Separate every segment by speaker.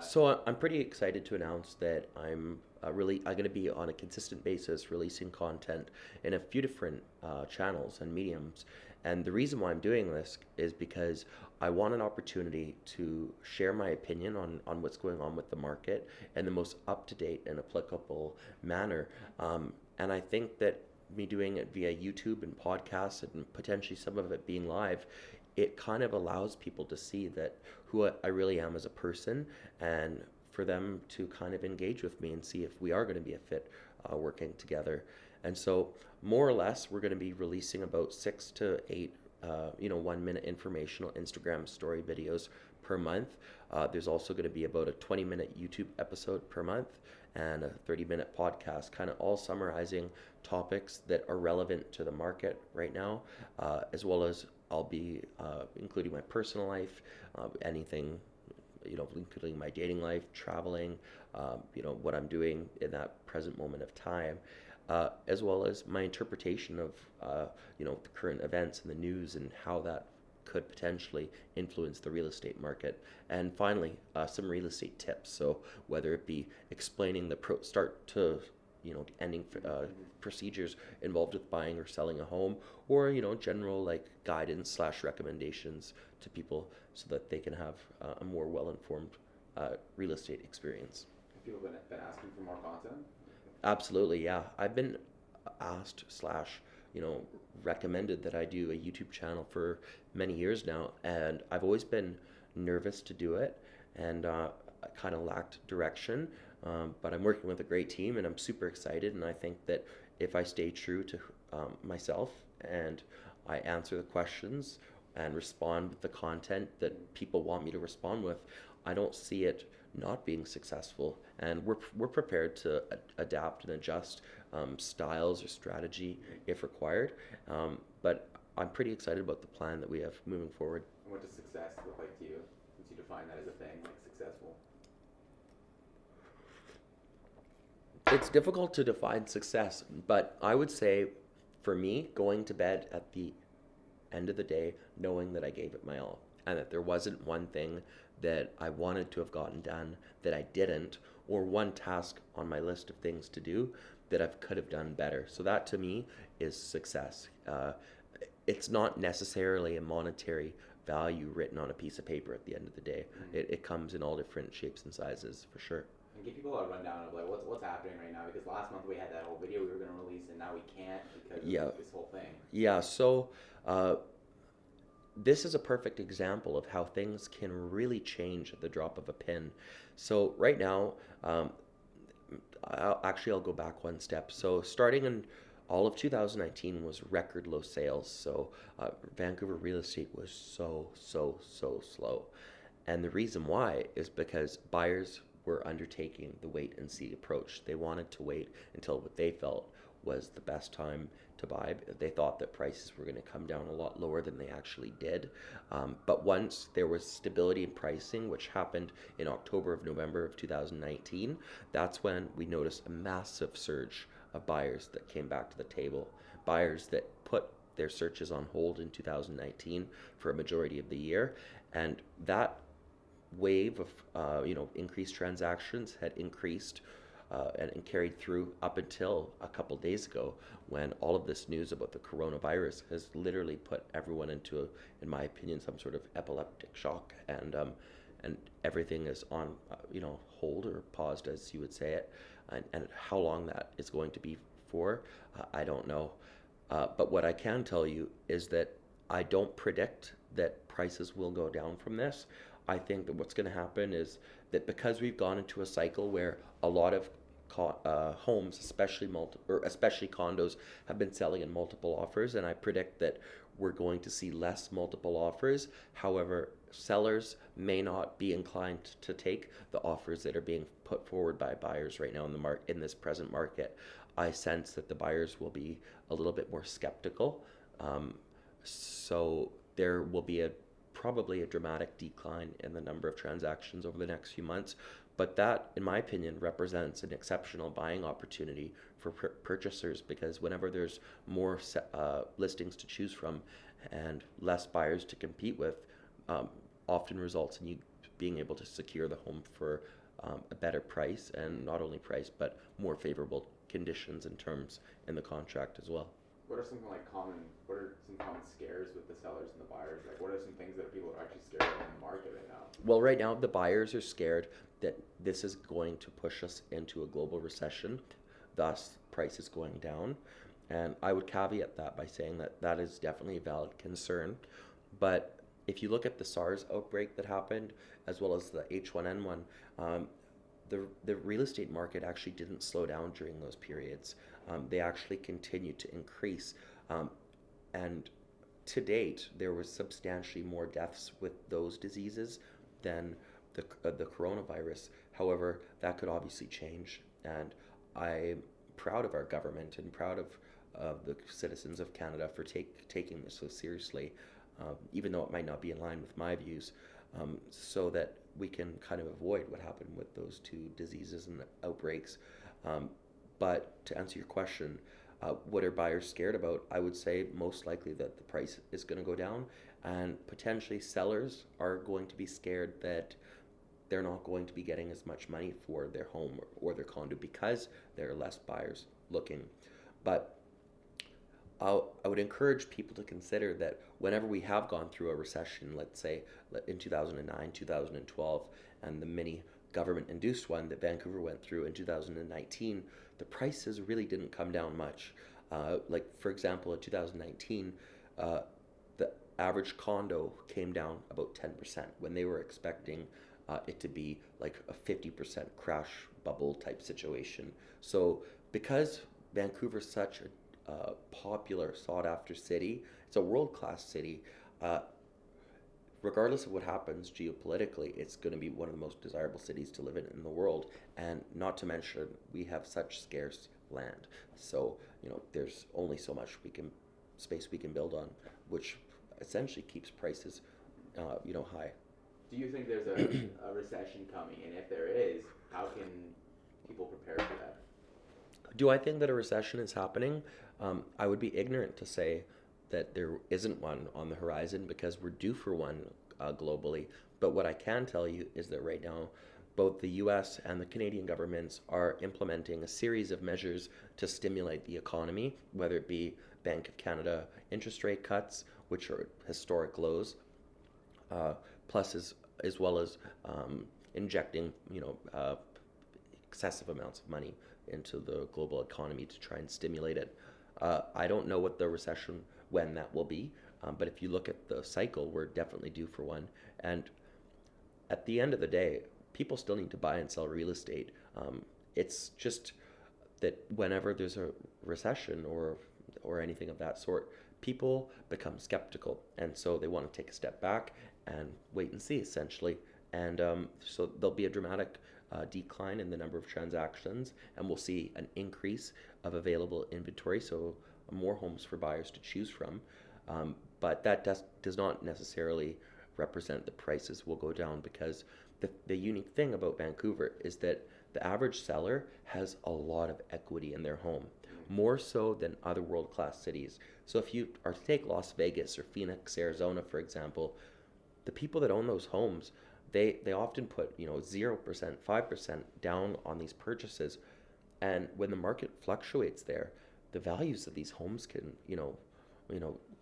Speaker 1: So I'm pretty excited to announce that I'm going to be on a consistent basis releasing content in a few different channels and mediums. And the reason why I'm doing this is because I want an opportunity to share my opinion on what's going on with the market in the most up to date and applicable manner. And I think that me doing it via YouTube and podcasts and potentially some of it being live, it kind of allows people to see that who I really am as a person, and for them to kind of engage with me and see if we are going to be a fit working together. And so, more or less, we're going to be releasing about 6 to 8, 1 minute informational Instagram story videos per month. There's also going to be about a 20-minute YouTube episode per month and a 30-minute podcast, kind of all summarizing topics that are relevant to the market right now, as well as I'll be including my personal life, anything, including my dating life, traveling, what I'm doing in that present moment of time, as well as my interpretation of, the current events and the news and how that could potentially influence the real estate market. And finally, some real estate tips. So whether it be explaining the start to ending procedures involved with buying or selling a home, or general like guidance slash recommendations to people so that they can have a more well-informed real estate experience.
Speaker 2: Have people been asking for more content?
Speaker 1: Absolutely, yeah. I've been asked slash recommended that I do a YouTube channel for many years now, and I've always been nervous to do it, and I kind of lacked direction. But I'm working with a great team, and I'm super excited. And I think that if I stay true to myself and I answer the questions and respond with the content that people want me to respond with, I don't see it not being successful. And we're prepared to adapt and adjust styles or strategy if required. But I'm pretty excited about the plan that we have moving forward.
Speaker 2: And what does success look like to you, since you define that as a thing, like successful?
Speaker 1: It's difficult to define success, but I would say for me, going to bed at the end of the day, knowing that I gave it my all and that there wasn't one thing that I wanted to have gotten done that I didn't, or one task on my list of things to do that I could have done better. So that to me is success. It's not necessarily a monetary value written on a piece of paper at the end of the day. It comes in all different shapes and sizes for sure.
Speaker 2: And give people a rundown of like what's happening right now, because last month we had that whole video we were going to release and now we can't because of this whole thing.
Speaker 1: Yeah, so this is a perfect example of how things can really change at the drop of a pin. So right now, I'll go back one step. So starting in all of 2019 was record low sales. So Vancouver real estate was so slow. And the reason why is because buyers were undertaking the wait and see approach. They wanted to wait until what they felt was the best time to buy. They thought that prices were going to come down a lot lower than they actually did. But once there was stability in pricing, which happened in November of 2019, that's when we noticed a massive surge of buyers that came back to the table. Buyers that put their searches on hold in 2019 for a majority of the year. And that wave of increased transactions had increased and carried through up until a couple days ago, when all of this news about the coronavirus has literally put everyone into, in my opinion, some sort of epileptic shock, and everything is on hold or paused, as you would say it, and how long that is going to be for, I don't know. But what I can tell you is that I don't predict that prices will go down from this. I think that what's going to happen is that because we've gone into a cycle where a lot of homes, especially condos, have been selling in multiple offers, and I predict that we're going to see less multiple offers. However, sellers may not be inclined to take the offers that are being put forward by buyers right now in this present market. I sense that the buyers will be a little bit more skeptical. So there will be probably a dramatic decline in the number of transactions over the next few months. But that, in my opinion, represents an exceptional buying opportunity for purchasers, because whenever there's more listings to choose from and less buyers to compete with, often results in you being able to secure the home for a better price, and not only price, but more favorable conditions and terms in the contract as well.
Speaker 2: What are some common scares with the sellers and the buyers? Like, what are some things that people are actually scared of in the market right now?
Speaker 1: Well, right now the buyers are scared that this is going to push us into a global recession, thus prices going down. And I would caveat that by saying that that is definitely a valid concern. But if you look at the SARS outbreak that happened, as well as the H1N1, the real estate market actually didn't slow down during those periods. They actually continued to increase. And to date, there was substantially more deaths with those diseases than the coronavirus. However, that could obviously change. And I'm proud of our government and proud of the citizens of Canada for taking this so seriously, even though it might not be in line with my views, so that we can kind of avoid what happened with those two diseases and outbreaks. But to answer your question, what are buyers scared about? I would say most likely that the price is going to go down, and potentially sellers are going to be scared that they're not going to be getting as much money for their home or their condo because there are less buyers looking. But I would encourage people to consider that whenever we have gone through a recession, let's say in 2009, 2012, and the mini government-induced one that Vancouver went through in 2019, the prices really didn't come down much. Like, for example, in 2019, the average condo came down about 10% when they were expecting it to be like a 50% crash bubble type situation. So because Vancouver's such a popular, sought-after city, it's a world-class city, regardless of what happens geopolitically, it's going to be one of the most desirable cities to live in the world. And not to mention, we have such scarce land. So, there's only so much space we can build on, which essentially keeps prices, high.
Speaker 2: Do you think there's a recession coming? And if there is, how can people prepare for that?
Speaker 1: Do I think that a recession is happening? I would be ignorant to say that there isn't one on the horizon, because we're due for one globally. But what I can tell you is that right now, both the US and the Canadian governments are implementing a series of measures to stimulate the economy, whether it be Bank of Canada interest rate cuts, which are at historic lows, plus as well as injecting excessive amounts of money into the global economy to try and stimulate it. I don't know what the recession, when that will be, but if you look at the cycle, we're definitely due for one. And at the end of the day, people still need to buy and sell real estate. It's just that whenever there's a recession or anything of that sort, people become skeptical, and so they want to take a step back and wait and see, essentially. And so there'll be a dramatic decline in the number of transactions, and we'll see an increase of available inventory, so more homes for buyers to choose from. But that does not necessarily represent the prices will go down, because the unique thing about Vancouver is that the average seller has a lot of equity in their home, more so than other world-class cities. So if you are to take Las Vegas or Phoenix, Arizona, for example, the people that own those homes, they often put 0%, 5% down on these purchases, and when the market fluctuates there, the values of these homes can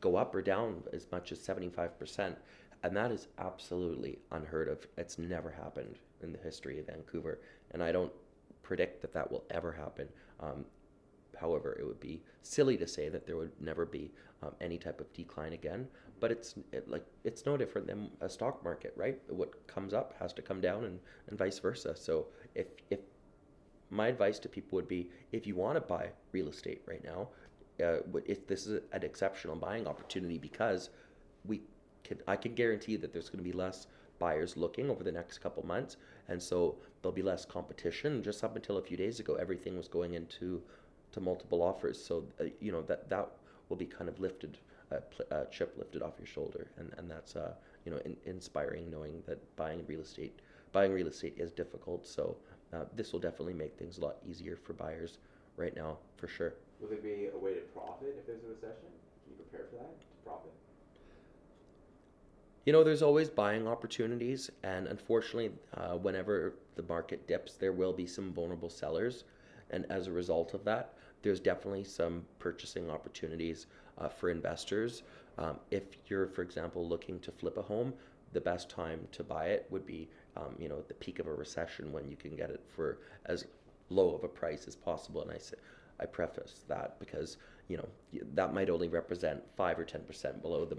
Speaker 1: go up or down as much as 75%, and that is absolutely unheard of. It's never happened in the history of Vancouver, and I don't predict that that will ever happen. However, it would be silly to say that there would never be any type of decline again. But it's no different than a stock market, right? What comes up has to come down, and vice versa. So if my advice to people would be, if you want to buy real estate right now, if this is an exceptional buying opportunity, because I can guarantee you that there's going to be less buyers looking over the next couple months, and so there'll be less competition. Just up until a few days ago, everything was going into multiple offers, so that will be kind of lifted, chip lifted off your shoulder, and that's inspiring, knowing that buying real estate is difficult. So this will definitely make things a lot easier for buyers right now, for sure.
Speaker 2: Will there be a way to profit if there's a recession? Can you prepare for that, to profit?
Speaker 1: There's always buying opportunities, and unfortunately, whenever the market dips, there will be some vulnerable sellers, and as a result of that, there's definitely some purchasing opportunities for investors. If you're, for example, looking to flip a home, the best time to buy it would be, at the peak of a recession when you can get it for as low of a price as possible. And I preface that because that might only represent 5 or 10% below the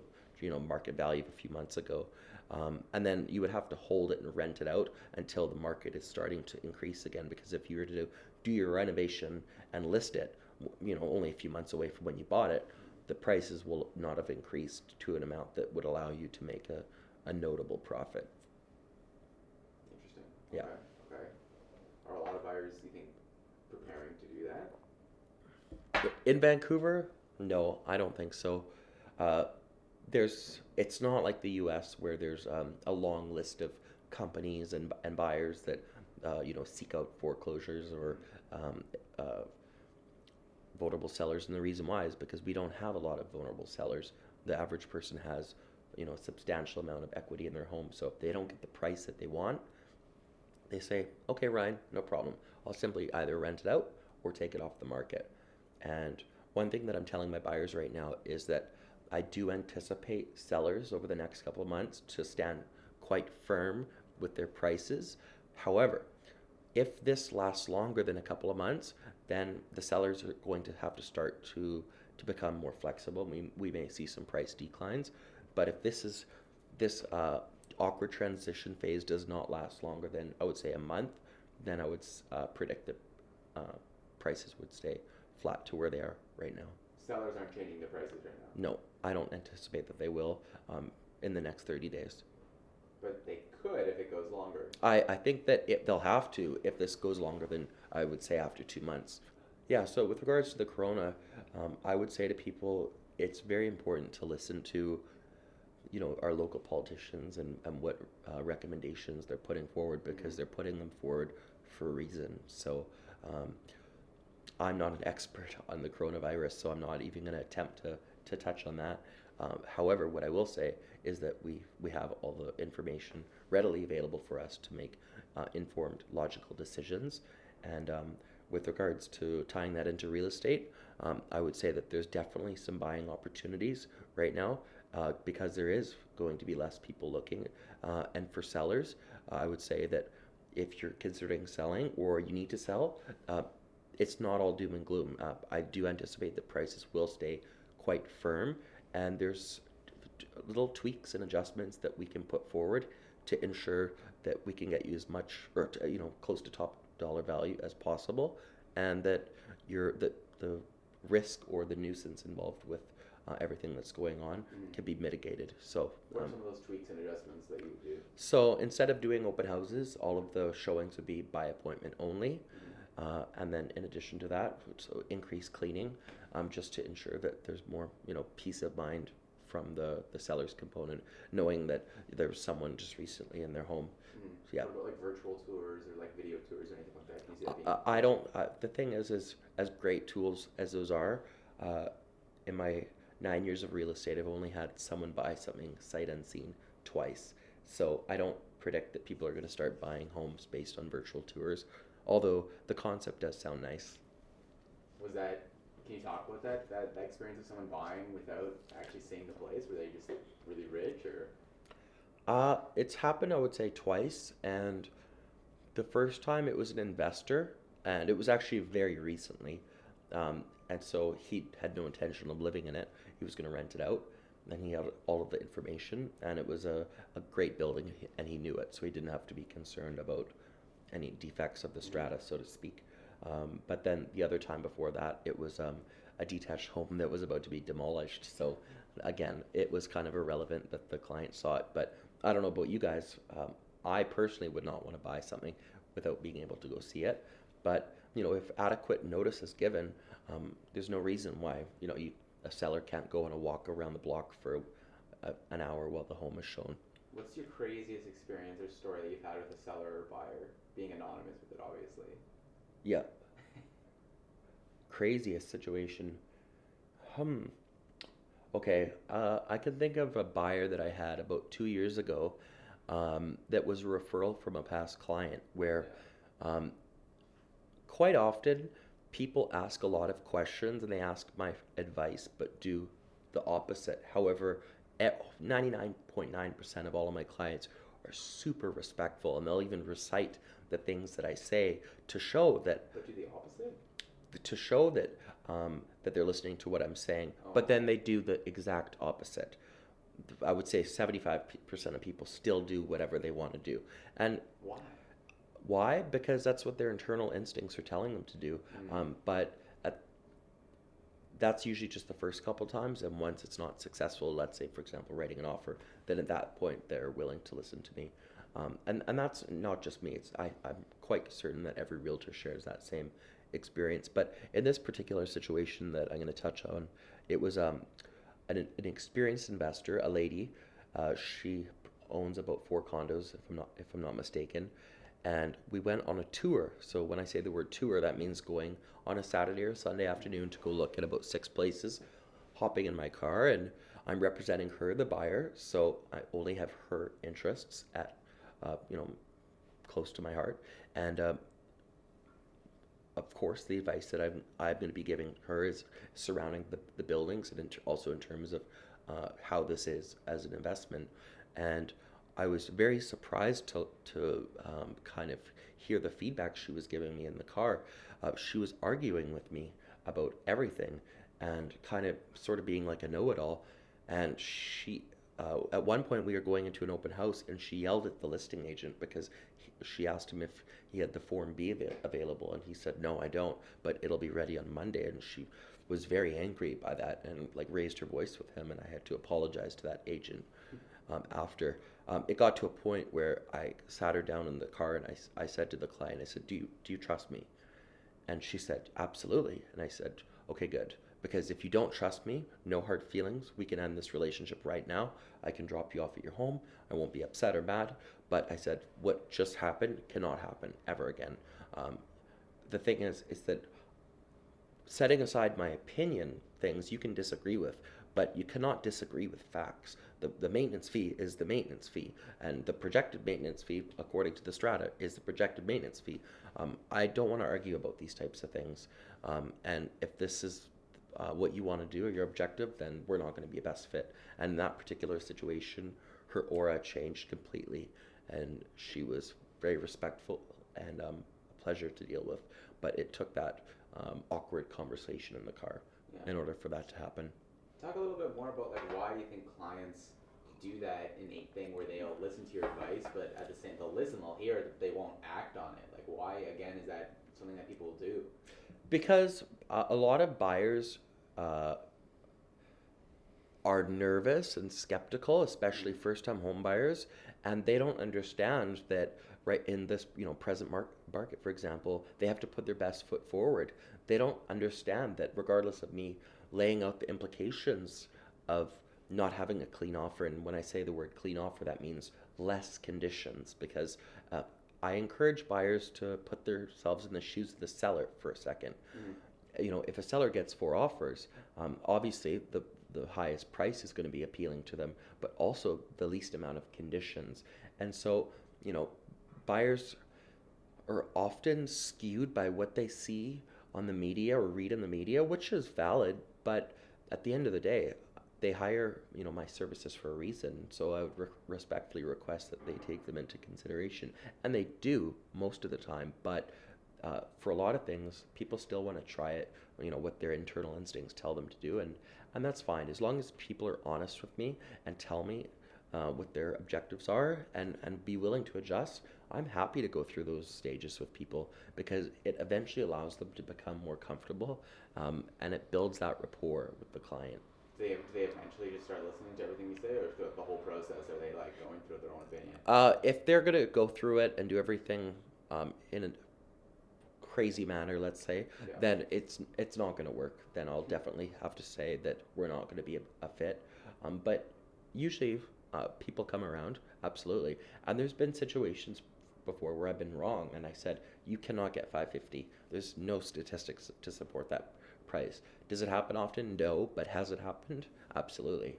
Speaker 1: market value of a few months ago. And then you would have to hold it and rent it out until the market is starting to increase again. Because if you were to do your renovation and list it, only a few months away from when you bought it, the prices will not have increased to an amount that would allow you to make a notable profit.
Speaker 2: Interesting.
Speaker 1: Yeah.
Speaker 2: Okay. Are a lot of buyers, you think, preparing to do that?
Speaker 1: In Vancouver, no, I don't think so. It's not like the U.S. where there's a long list of companies and buyers that seek out foreclosures or vulnerable sellers, and the reason why is because we don't have a lot of vulnerable sellers. The average person has a substantial amount of equity in their home, so if they don't get the price that they want, they say, okay, Ryan, no problem, I'll simply either rent it out or take it off the market. And one thing that I'm telling my buyers right now is that I do anticipate sellers over the next couple of months to stand quite firm with their prices. However, if this lasts longer than a couple of months, then the sellers are going to have to start to become more flexible. We may see some price declines, but if this awkward transition phase does not last longer than, I would say, a month, then I would predict that prices would stay flat to where they are right now.
Speaker 2: Sellers aren't changing their prices right now?
Speaker 1: No, I don't anticipate that they will in the next 30 days.
Speaker 2: But they could if it goes longer.
Speaker 1: I think that they'll have to if this goes longer than, I would say, after 2 months. Yeah, so with regards to the corona, I would say to people, it's very important to listen to our local politicians and what recommendations they're putting forward, because they're putting them forward for a reason. So I'm not an expert on the coronavirus, so I'm not even going to attempt to touch on that. However, what I will say is that we have all the information readily available for us to make informed, logical decisions. And with regards to tying that into real estate, I would say that there's definitely some buying opportunities right now because there is going to be less people looking. And for sellers, I would say that if you're considering selling or you need to sell, it's not all doom and gloom. I do anticipate that prices will stay quite firm, and there's little tweaks and adjustments that we can put forward to ensure that we can get you as much or close to top dollar value as possible, and that the risk or the nuisance involved with everything that's going on can be mitigated. So
Speaker 2: what are some of those tweaks and adjustments that you would do?
Speaker 1: So instead of doing open houses, all of the showings would be by appointment only. And then in addition to that, so increase cleaning, just to ensure that there's more, peace of mind from the seller's component, knowing that there was someone just recently in their home.
Speaker 2: Mm-hmm.
Speaker 1: Yeah.
Speaker 2: What about like virtual tours or like video tours or anything like that? Can you see that being
Speaker 1: I don't. The thing is, as great tools as those are, in my 9 years of real estate, I've only had someone buy something sight unseen twice. So I don't predict that people are going to start buying homes based on virtual tours, although the concept does sound nice.
Speaker 2: Can you talk about that experience of someone buying without actually seeing the place? Were they just really rich or?
Speaker 1: It's happened, I would say, twice, and the first time it was an investor, and it was actually very recently, and so he had no intention of living in it. He was going to rent it out, and he had all of the information, and it was a great building, and he knew it, so he didn't have to be concerned about any defects of the strata, so to speak. But then the other time before that, it was a detached home that was about to be demolished. So again, it was kind of irrelevant that the client saw it. But I don't know about you guys. I personally would not want to buy something without being able to go see it. But if adequate notice is given, there's no reason why a seller can't go on a walk around the block for an hour while the home is shown.
Speaker 2: What's your craziest experience or story that you've had with a seller or buyer, being anonymous with it, obviously?
Speaker 1: Yeah. Craziest situation. Okay, I can think of a buyer that I had about 2 years ago that was a referral from a past client where um, quite often people ask a lot of questions and they ask my advice but do the opposite. However, 99.9% of all of my clients are super respectful and they'll even recite the things that I say to show that
Speaker 2: But do the opposite?
Speaker 1: to show that that they're listening to what I'm saying,
Speaker 2: Oh.
Speaker 1: but then they do the exact opposite. I would say 75% of people still do whatever they want to do. And
Speaker 2: Why?
Speaker 1: why? Because that's what their internal instincts are telling them to do. But that's usually just the first couple times, and once it's not successful, let's say, for example, writing an offer, then at that point they're willing to listen to me. And that's not just me. I'm quite certain that every realtor shares that same experience. But in this particular situation that I'm going to touch on, it was an experienced investor, a lady. She owns about 4 condos, if I'm not mistaken. And we went on a tour. So when I say the word tour, that means going on a Saturday or Sunday afternoon to go look at about 6 places, hopping in my car, and I'm representing her, the buyer. So I only have her interests at, close to my heart. And of course, the advice that I'm going to be giving her is surrounding the buildings and also in terms of how this is as an investment. And I was very surprised to kind of hear the feedback she was giving me in the car. She was arguing with me about everything and kind of sort of being like a know-it-all. And at one point we were going into an open house and she yelled at the listing agent because she asked him if he had the Form B available, and he said, "No, I don't, but it'll be ready on Monday." And she was very angry by that and like raised her voice with him, and I had to apologize to that agent after. It got to a point where I sat her down in the car and I said to the client, I said, do you trust me? And she said, "Absolutely." And I said, "Okay, good. Because if you don't trust me, no hard feelings. We can end this relationship right now. I can drop you off at your home. I won't be upset or mad." But I said, what just happened cannot happen ever again. The thing is that setting aside my opinion, things you can disagree with, but you cannot disagree with facts. The maintenance fee is the maintenance fee, and the projected maintenance fee, according to the strata, is the projected maintenance fee. I don't want to argue about these types of things. And if this is what you want to do or your objective, then we're not going to be a best fit. And in that particular situation, her aura changed completely, and she was very respectful and a pleasure to deal with. But it took that awkward conversation in the car in order for that to happen.
Speaker 2: Talk a little bit more about like why do you think clients do that innate thing where they'll listen to your advice, but at the same they'll listen, they'll hear it, but they won't act on it. Like why again is that something that people do?
Speaker 1: Because a lot of buyers are nervous and skeptical, especially first-time home buyers, and they don't understand that right in this present market, for example, they have to put their best foot forward. They don't understand that regardless of me laying out the implications of not having a clean offer, and when I say the word clean offer, that means less conditions, because I encourage buyers to put themselves in the shoes of the seller for a second. If a seller gets 4 offers, obviously the highest price is going to be appealing to them, but also the least amount of conditions. And so, buyers are often skewed by what they see on the media or read in the media, which is valid, but at the end of the day, they hire, my services for a reason. So I would respectfully request that they take them into consideration. And they do most of the time, but for a lot of things, people still want to try it, what their internal instincts tell them to do. And that's fine. As long as people are honest with me and tell me what their objectives are and be willing to adjust, I'm happy to go through those stages with people because it eventually allows them to become more comfortable and it builds that rapport with the client.
Speaker 2: Do they eventually just start listening to everything you say, or throughout the whole process are they like going through their own opinion?
Speaker 1: If they're going to go through it and do everything in a crazy manner, let's say, then it's not going to work. Then I'll definitely have to say that we're not going to be a fit. But usually people come around, absolutely. And there's been situations before where I've been wrong and I said, you cannot get $550. There's no statistics to support that price. Does it happen often? No. But has it happened? Absolutely.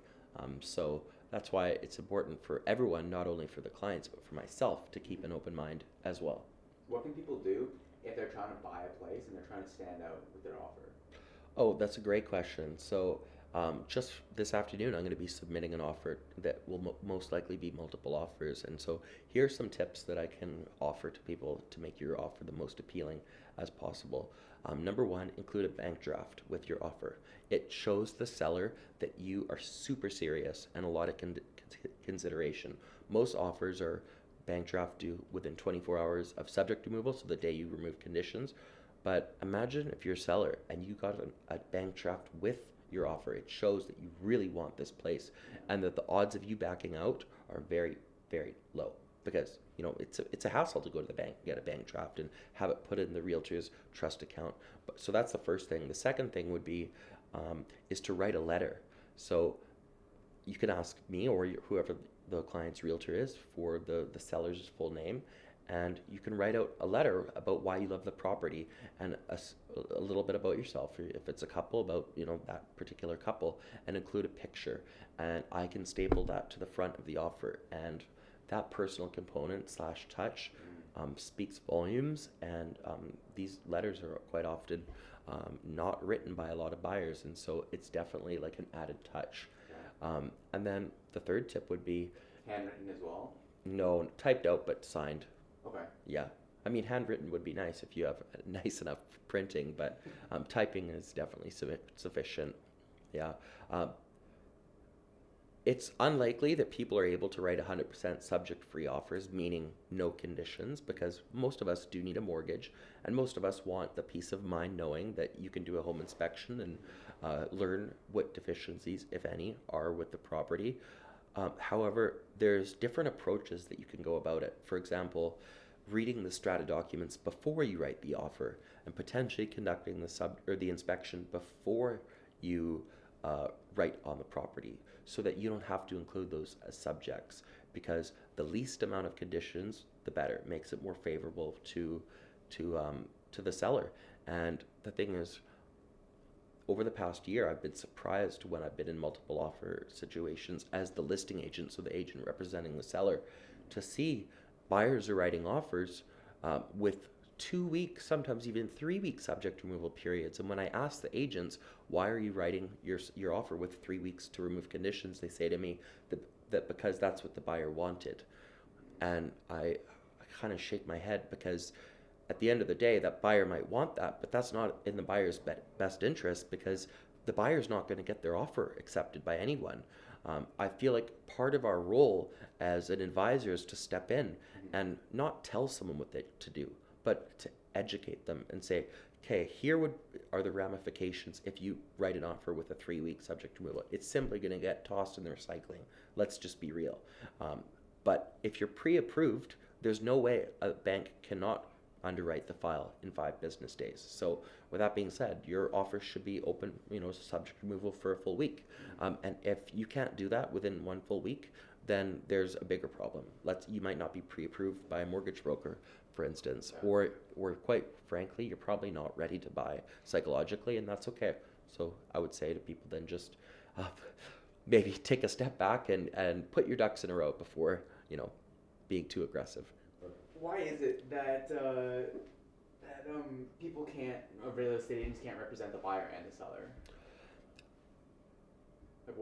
Speaker 1: So that's why it's important for everyone, not only for the clients, but for myself, to keep an open mind as well.
Speaker 2: What can people do if they're trying to buy a place and they're trying to stand out with their offer?
Speaker 1: Oh, that's a great question. So, just this afternoon, I'm going to be submitting an offer that will most likely be multiple offers. And so, here are some tips that I can offer to people to make your offer the most appealing as possible. Number one, include a bank draft with your offer. It shows the seller that you are super serious and a lot of consideration. Most offers are bank draft due within 24 hours of subject removal, so the day you remove conditions. But imagine if you're a seller and you got a bank draft with your offer. It shows that you really want this place and that the odds of you backing out are very, very low, because it's a hassle to go to the bank, get a bank draft, and have it put in the realtor's trust account. So that's the first thing. The second thing would be is to write a letter. So you can ask me or whoever the client's realtor is for the seller's full name, and you can write out a letter about why you love the property and a little bit about yourself. If it's a couple, about that particular couple, and include a picture. And I can staple that to the front of the offer, and that personal component / touch speaks volumes. And these letters are quite often not written by a lot of buyers, and so it's definitely like an added touch. And then the third tip would be
Speaker 2: handwritten as well?
Speaker 1: No, typed out but signed.
Speaker 2: Okay.
Speaker 1: Yeah. I mean, handwritten would be nice if you have nice enough printing, but typing is definitely sufficient. Yeah. It's unlikely that people are able to write 100% subject-free offers, meaning no conditions, because most of us do need a mortgage, and most of us want the peace of mind knowing that you can do a home inspection and learn what deficiencies, if any, are with the property. However, there's different approaches that you can go about it. For example, reading the strata documents before you write the offer, and potentially conducting the inspection before you write on the property, so that you don't have to include those as subjects, because the least amount of conditions, the better. It makes it more favorable to the seller. And the thing is, over the past year, I've been surprised when I've been in multiple offer situations as the listing agent, so the agent representing the seller, to see buyers are writing offers with 2 weeks, sometimes even 3 week subject removal periods. And when I ask the agents, why are you writing your offer with 3 weeks to remove conditions, they say to me that because that's what the buyer wanted. And I kind of shake my head, because at the end of the day, that buyer might want that, but that's not in the buyer's best interest, because the buyer's not going to get their offer accepted by anyone. I feel like part of our role as an advisor is to step in and not tell someone what to do, but to educate them and say, okay, here are the ramifications if you write an offer with a 3 week subject removal. It's simply going to get tossed in the recycling. Let's just be real. But if you're pre-approved, there's no way a bank cannot underwrite the file in 5 business days. So with that being said, your offer should be open, subject removal for a full week. And if you can't do that within 1 full week, then there's a bigger problem. You might not be pre-approved by a mortgage broker, for instance, or quite frankly, you're probably not ready to buy psychologically, and that's okay. So I would say to people, then just maybe take a step back and put your ducks in a row before, being too aggressive.
Speaker 2: Why is it that people can't, real estate agents can't represent the buyer and the seller? Like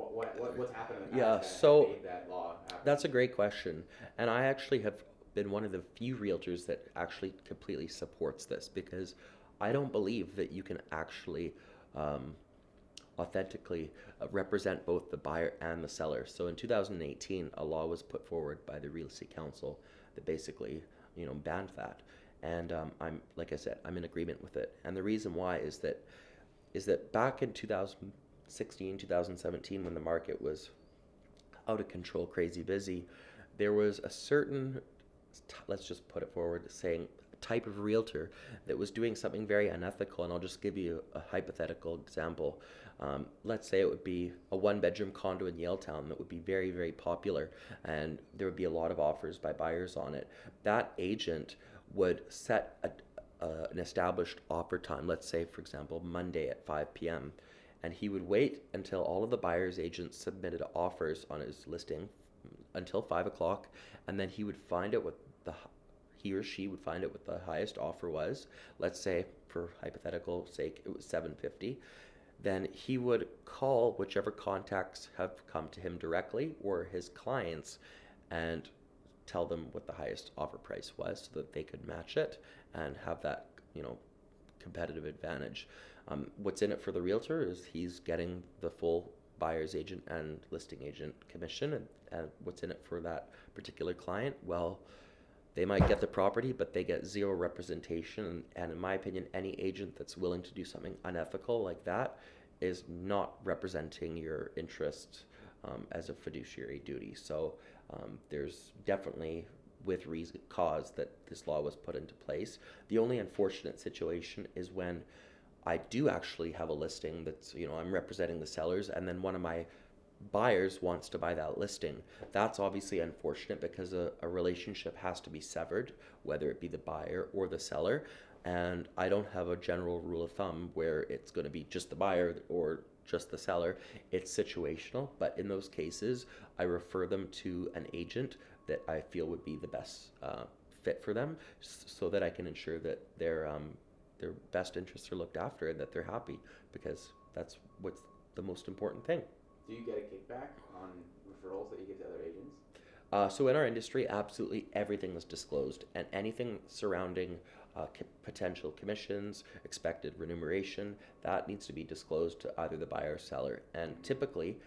Speaker 2: what's happened in the past that made that law happen?
Speaker 1: That's a great question, and I actually have been one of the few realtors that actually completely supports this, because I don't believe that you can actually authentically represent both the buyer and the seller. So in 2018, a law was put forward by the Real Estate Council that basically banned that, and I'm, like I said, I'm in agreement with it. And the reason why is that back in 2016, 2017, when the market was out of control, crazy busy, there was a certain, let's just put it forward, saying type of realtor that was doing something very unethical. And I'll just give you a hypothetical example. Let's say it would be a 1-bedroom condo in Yaletown that would be very, very popular, and there would be a lot of offers by buyers on it. That agent would set an established offer time, let's say, for example, Monday at 5 p.m., and he would wait until all of the buyer's agents submitted offers on his listing until 5 o'clock, and then he or she would find out what the highest offer was. Let's say, for hypothetical sake, it was 750. Then he would call whichever contacts have come to him directly or his clients and tell them what the highest offer price was so that they could match it and have that, competitive advantage. What's in it for the realtor is he's getting the full buyer's agent and listing agent commission, and what's in it for that particular client? Well, they might get the property, but they get zero representation. And in my opinion, any agent that's willing to do something unethical like that is not representing your interest as a fiduciary duty. So there's definitely with reason cause that this law was put into place. The only unfortunate situation is when I do actually have a listing that's, I'm representing the sellers, and then one of my buyers wants to buy that listing. That's obviously unfortunate because a relationship has to be severed, whether it be the buyer or the seller. And I don't have a general rule of thumb where it's going to be just the buyer or just the seller. It's situational, but in those cases, I refer them to an agent that I feel would be the best fit for them, so that I can ensure that their best interests are looked after and that they're happy, because that's what's the most important thing.
Speaker 2: Do you get a kickback on referrals that you give to other agents?
Speaker 1: So in our industry, absolutely everything is disclosed, and anything surrounding potential commissions, expected remuneration, that needs to be disclosed to either the buyer or seller. And typically,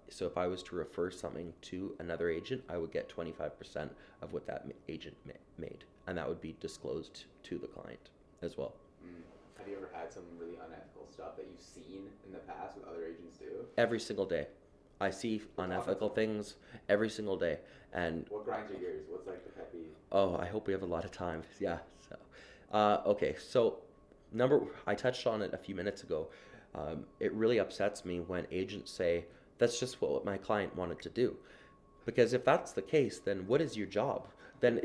Speaker 1: so if I was to refer something to another agent, I would get 25% of what that agent made, and that would be disclosed to the client as well.
Speaker 2: Have you ever had some really unethical stuff that you've seen in the past with other agents do?
Speaker 1: Every single day. I see unethical things every single day. And
Speaker 2: what grinds your gears? What's like the pet peeve?
Speaker 1: Oh, I hope we have a lot of time. Yeah. So, okay. So, I touched on it a few minutes ago. It really upsets me when agents say, that's just what my client wanted to do. Because if that's the case, then what is your job? Then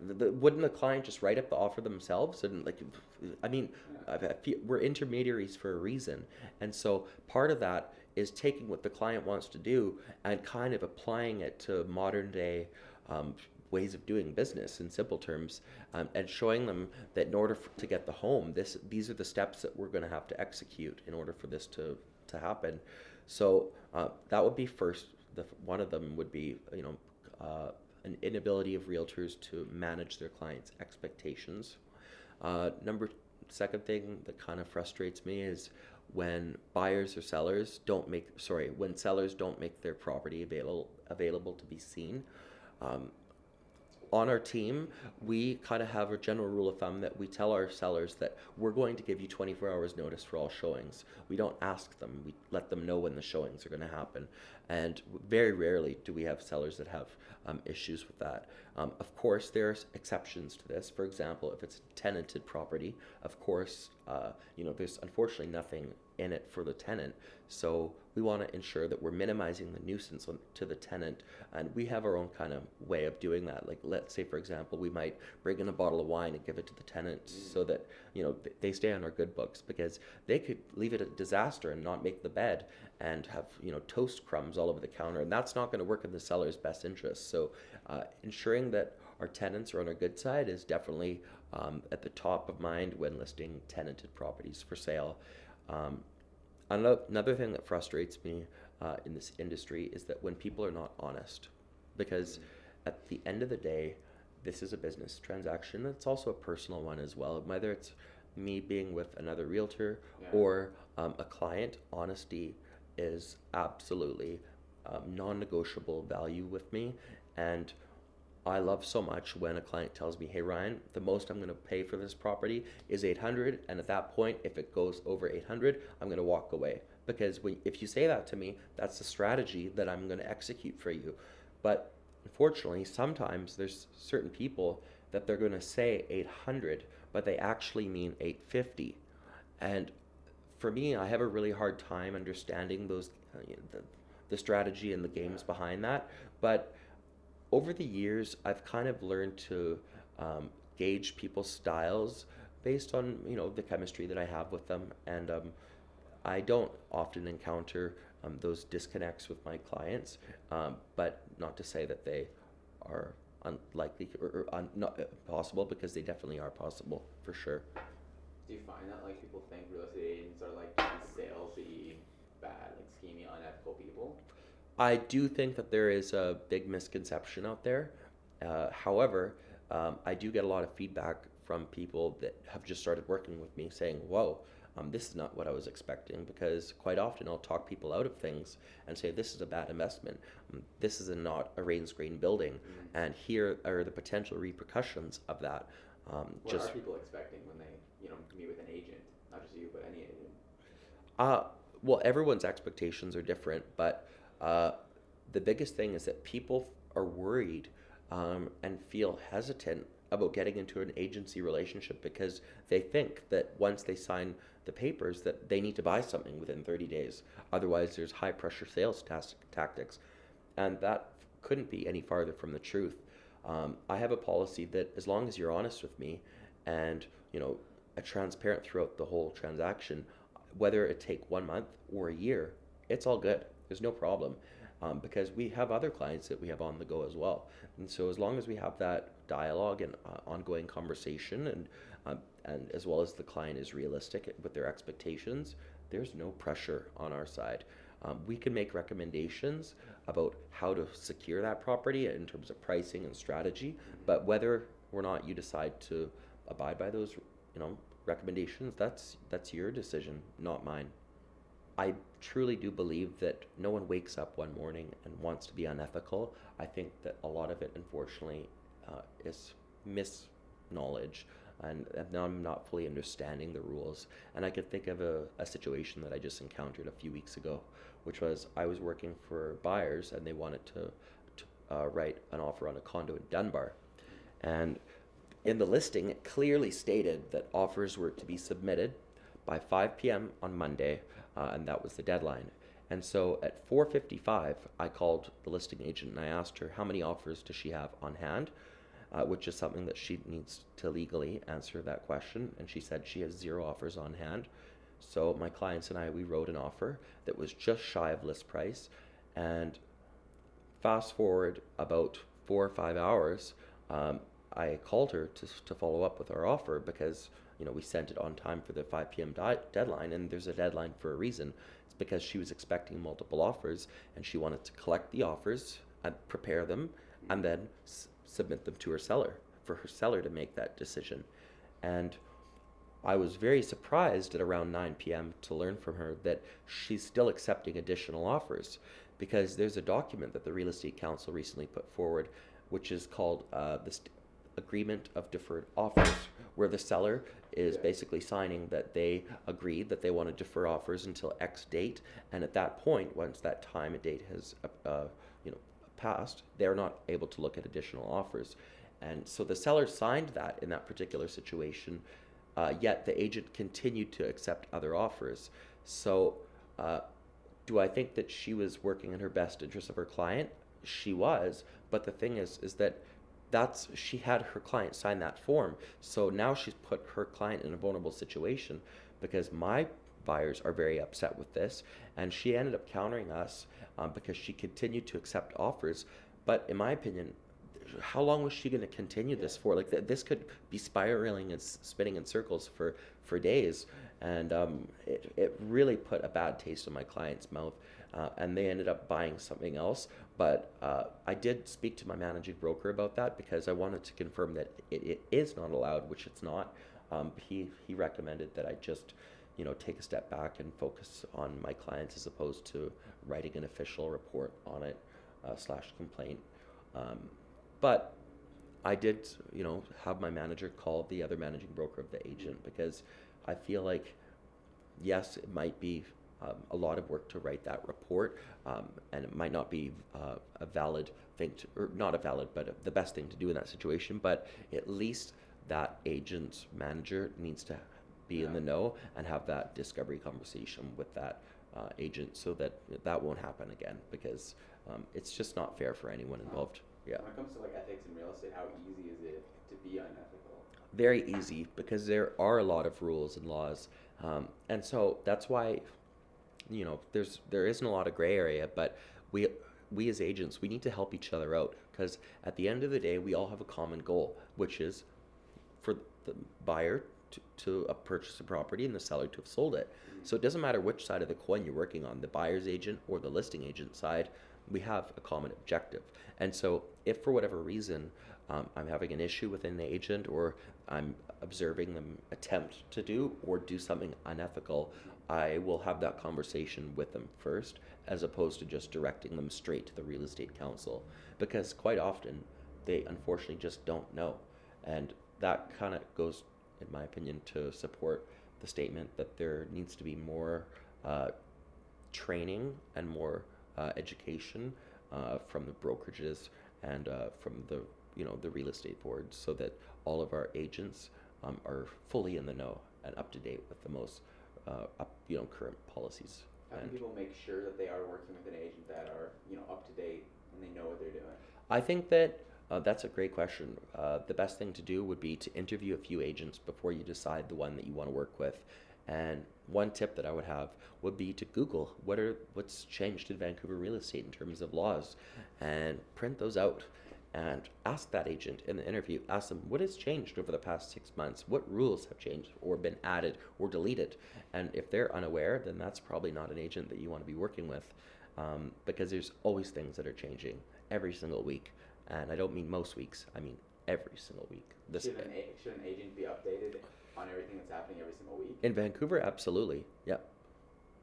Speaker 1: wouldn't the client just write up the offer themselves? And we're intermediaries for a reason. And so part of that is taking what the client wants to do and kind of applying it to modern day ways of doing business in simple terms, and showing them that in order to get the home, these are the steps that we're going to have to execute in order for this to happen. So that would be first. One of them would be, an inability of realtors to manage their clients' expectations. Second thing that kind of frustrates me is when sellers don't make their property available to be seen. On our team, we kind of have a general rule of thumb that we tell our sellers that we're going to give you 24 hours notice for all showings. We don't ask them, we let them know when the showings are going to happen. And very rarely do we have sellers that have issues with that. Of course, there's exceptions to this. For example, if it's a tenanted property, of course, there's unfortunately nothing in it for the tenant. So we want to ensure that we're minimizing the nuisance to the tenant, and we have our own kind of way of doing that. Like, let's say, for example, we might bring in a bottle of wine and give it to the tenant so that they stay on our good books, because they could leave it a disaster and not make the bed and have toast crumbs all over the counter, and that's not going to work in the seller's best interest. So ensuring that our tenants are on our good side is definitely at the top of mind when listing tenanted properties for sale. Another thing that frustrates me in this industry is that when people are not honest, because at the end of the day, this is a business transaction. It's also a personal one as well. Whether it's me being with another realtor or a client, honesty is absolutely non-negotiable value with me. And I love so much when a client tells me, hey Ryan, the most I'm going to pay for this property is $800, and at that point, if it goes over $800, I'm going to walk away. Because if you say that to me, that's the strategy that I'm going to execute for you. But unfortunately, sometimes there's certain people that they're going to say 800, but they actually mean 850. And for me, I have a really hard time understanding those the strategy and the games behind that. But over the years, I've kind of learned to gauge people's styles based on the chemistry that I have with them, and I don't often encounter those disconnects with my clients, but not to say that they are unlikely or not possible, because they definitely are possible for sure.
Speaker 2: Do you find that like people think real estate agents are like these salesy, bad, like scheming, unethical people?
Speaker 1: I do think that there is a big misconception out there. However, I do get a lot of feedback from people that have just started working with me saying, whoa, this is not what I was expecting, because quite often I'll talk people out of things and say, this is a bad investment. This is not a rain screen building.
Speaker 2: Mm-hmm.
Speaker 1: And here are the potential repercussions of that.
Speaker 2: What are people expecting when they, meet with an agent? Not just you, but any agent.
Speaker 1: Well, everyone's expectations are different, but the biggest thing is that people are worried and feel hesitant about getting into an agency relationship, because they think that once they sign the papers that they need to buy something within 30 days. Otherwise, there's high pressure sales tactics. And that couldn't be any farther from the truth. I have a policy that as long as you're honest with me and, transparent throughout the whole transaction, whether it take 1 month or a year, it's all good. There's no problem. Because we have other clients that we have on the go as well. And so as long as we have that dialogue and ongoing conversation, and as well as the client is realistic with their expectations, there's no pressure on our side. We can make recommendations about how to secure that property in terms of pricing and strategy, but whether or not you decide to abide by those, recommendations, that's your decision, not mine. I truly do believe that no one wakes up one morning and wants to be unethical. I think that a lot of it, unfortunately, is misknowledge, and I'm not fully understanding the rules. And I could think of a situation that I just encountered a few weeks ago, which was I was working for buyers and they wanted to write an offer on a condo in Dunbar. And in the listing, it clearly stated that offers were to be submitted by 5 p.m. on Monday, and that was the deadline. And so at 4:55, I called the listing agent and I asked her how many offers does she have on hand, which is something that she needs to legally answer that question. And she said she has 0 offers on hand. So my clients and I, we wrote an offer that was just shy of list price. And fast forward about 4 or 5 hours, I called her to follow up with our offer, because we sent it on time for the 5 p.m. deadline, and there's a deadline for a reason. It's because she was expecting multiple offers, and she wanted to collect the offers and prepare them, and then submit them to her seller for her seller to make that decision. And I was very surprised at around 9 p.m. to learn from her that she's still accepting additional offers, because there's a document that the Real Estate Council recently put forward, which is called the Agreement of Deferred Offers, where the seller is basically signing that they agreed that they want to defer offers until X date, and at that point, once that time and date has passed, they're not able to look at additional offers. And so the seller signed that in that particular situation, yet the agent continued to accept other offers. So do I think that she was working in her best interest of her client? She was, but the thing is that she had her client sign that form. So now she's put her client in a vulnerable situation, because my buyers are very upset with this, and she ended up countering us because she continued to accept offers. But in my opinion, how long was she going to continue this for? Like this could be spiraling and spinning in circles for days, and it really put a bad taste in my client's mouth, and they ended up buying something else. But I did speak to my managing broker about that, because I wanted to confirm that it is not allowed, which it's not. He recommended that I just take a step back and focus on my clients, as opposed to writing an official report on it / complaint. But I did, have my manager call the other managing broker of the agent, because I feel like, yes, it might be a lot of work to write that report, and it might not be a valid thing or not a valid, but the best thing to do in that situation. But at least that agent's manager needs to be in the know and have that discovery conversation with that agent, so that won't happen again, because it's just not fair for anyone involved. Yeah.
Speaker 2: When it comes to like ethics in real estate, how easy is it to be unethical?
Speaker 1: Very easy, because there are a lot of rules and laws, and so that's why there isn't a lot of gray area, but we we as agents, we need to help each other out, because at the end of the day, we all have a common goal, which is for the buyer to purchase a property and the seller to have sold it. So it doesn't matter which side of the coin you're working on, the buyer's agent or the listing agent side, we have a common objective. And so if for whatever reason I'm having an issue with an agent, or I'm observing them attempt to do or do something unethical, I will have that conversation with them first, as opposed to just directing them straight to the real estate council, because quite often they unfortunately just don't know. And that kind of goes, in my opinion, to support the statement that there needs to be more training and more education from the brokerages and from the real estate boards, so that all of our agents are fully in the know and up to date with the most current policies.
Speaker 2: How can people make sure that they are working with an agent that are up to date and they know what they're doing?
Speaker 1: I think that that's a great question. The best thing to do would be to interview a few agents before you decide the one that you want to work with. And one tip that I would have would be to Google what's changed in Vancouver real estate in terms of laws, and print those out and ask that agent in the interview, ask them what has changed over the past 6 months, what rules have changed or been added or deleted. And if they're unaware, then that's probably not an agent that you want to be working with, because there's always things that are changing every single week. And I don't mean most weeks, I mean every single week.
Speaker 2: Should an agent be updated on everything that's happening every single week?
Speaker 1: In Vancouver, absolutely. Yeah.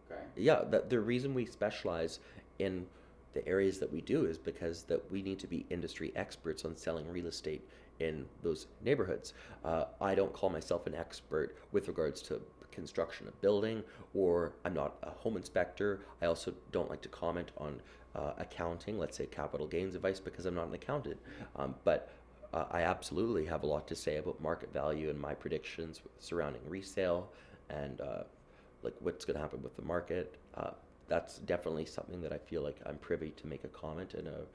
Speaker 2: Okay.
Speaker 1: Yeah, the reason we specialize in the areas that we do is because that we need to be industry experts on selling real estate in those neighborhoods. I don't call myself an expert with regards to construction of building, or I'm not a home inspector. I also don't like to comment on accounting, let's say capital gains advice, because I'm not an accountant. But I absolutely have a lot to say about market value and my predictions surrounding resale and like what's going to happen with the market. That's definitely something that I feel like I'm privy to make a comment and a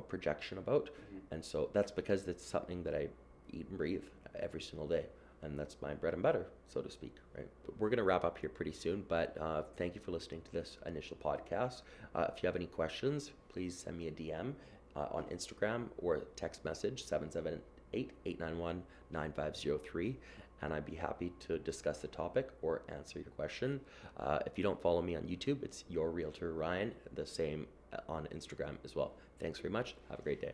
Speaker 1: projection about. Mm-hmm. And so that's because it's something that I eat and breathe every single day. And that's my bread and butter, so to speak, right? But we're going to wrap up here pretty soon, but thank you for listening to this initial podcast. If you have any questions, please send me a DM on Instagram or text message 778-891-9503, and I'd be happy to discuss the topic or answer your question. If you don't follow me on YouTube, it's Your Realtor Ryan, the same on Instagram as well. Thanks very much. Have a great day.